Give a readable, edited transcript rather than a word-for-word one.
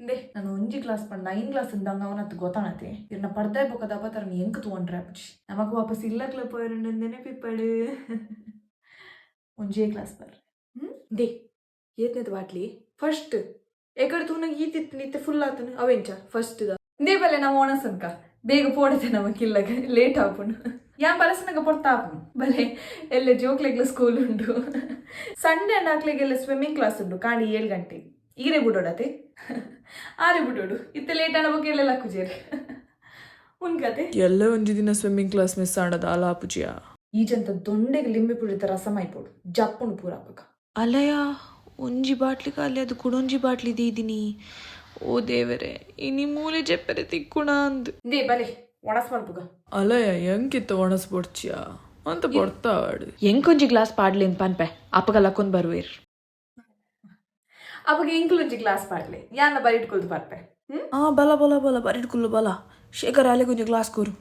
they ನಾನು ಒಂಜಿ class ಪಂಡ 9 ಕ್ಲಾಸ್ ಇದ್ದಂಗ ಅವನತ್ತು ಗೊತ್ತಾಣತೆ ಇರ್ನ ಪಡ್ದಾಯ್ ಬೊಕದ ಬತ್ತಾರ ಎಂಕ್ ತಗೊಂಡ್ರೆ ಅಪ್ಪಚಿ ನಮಕ್ ವಾಪಸ್ ಇಲ್ಲಕ್ಲ ಪೋಯರು ನೆನಪಿಪ್ಪಡು ಒಂಜೇ ಕ್ಲಾಸ್ ಬರ್ರಿ ದೇ ಏತ್ನೇದು ಬಾಟ್ಲಿ ಫಸ್ಟ್ ಎಕಡೆ ತೂನಾಗ ಈತಿತ್ತು ನಿತ್ತೆ ಫುಲ್ ಆತನು ಅವೆಂಚ ಫಸ್ಟ್ ದೇ ಬಲೆ ನಾವು ಒಣಸನ್ಕ ಬೇಗ ಪೋಡತೆ ನಮಕ್ ಇಲ್ಲಗ ಲೇಟ್ ಆಪುನು ಯಾನ್ ಬಲಸನಾಗ ಪೊಡ್ತಾ ಆಪುನು ಬಲೆ ಎಲ್ಲ ಜೋಕ್ಲೆಗ್ಲ ಸ್ಕೂಲ್ ಉಂಡು ಸಂಡೇ ನಾಕ್ಲೆಗೆಲ್ಲ ಸ್ವಿಮ್ಮಿಂಗ್ ಕ್ಲಾಸ್ ಉಂಡು ಕಾಣಿ 7 ಗಂಟೆ ಈರೆ ಬಿಡೋಡತೆ ಆರೆ ಬಿಡೋಡು ಇತ್ತೆ ಲೇಟ್ ಆಡ ಬಗ್ಗೆ ಎಲ್ಲ ಕುಜೇರಿ ಉನ್ಕತೆ ಎಲ್ಲ ಒಂಜಿ ದಿನ ಸ್ವಿಮ್ಮಿಂಗ್ ಕ್ಲಾಸ್ ಮಿಸ್ ಆಡದ ಆಲಾಪುಜಿಯ ಈಜಂತ ದೊಂಡೆಗೆ ಲಿಂಬೆ ಪುಡಿತ ರಸಮ ಐಪೋಡು ಜಪ್ಪುಂಡು ಪೂರ ಪಕ್ಕ ಅಲಯ ಒಂಜಿ ಬಾಟ್ಲಿ ಖಾಲಿ ಅದು ಕುಡೊಂಜಿ ಬಾಟ್ಲಿ ದೀದಿನಿ ಓ ದೇವರೇ ಇನಿ ಮೂಲೆ ಜೆಪ್ಪರೆ ತಿಕ್ಕುಣ ಅಂದ್ ದೇ ಬಲೆ ಒಣಸ್ ಮಲ್ಪುಗ ಅಲಯ ಎಂಕಿತ್ತ ಒಣಸ್ ಪೊಡ್ಚಿಯ ಅಂತ ಪೊಡ್ತಾವಾಡು ಎಂಕೊಂಜಿ ಗ್ಲಾಸ್ ಪಾಡ್ಲಿ ಅಂತ ಪನ್ಪೆ ಅಪ್ಪಗಲ್ಲಕ್ಕೊಂದು ಬರುವೇರು ಅವಾಗ ಇಂಕ್ಲೊಂಜಿ ಕ್ಲಾಸ್ ಪಾಡ್ಲೆ ಯಾನ ಬರಿಟ್ಕೊಳ್ದು ಬರ್ಪೆ ಬಲ ಬಲ ಬಲ ಬರಿಟ್ಕುಲ್ಲು ಬಲ ಶೇಖರ್ ಅಲೆ ಕೊಂಚ ಗ್ಲಾಸ್ ಕೊರು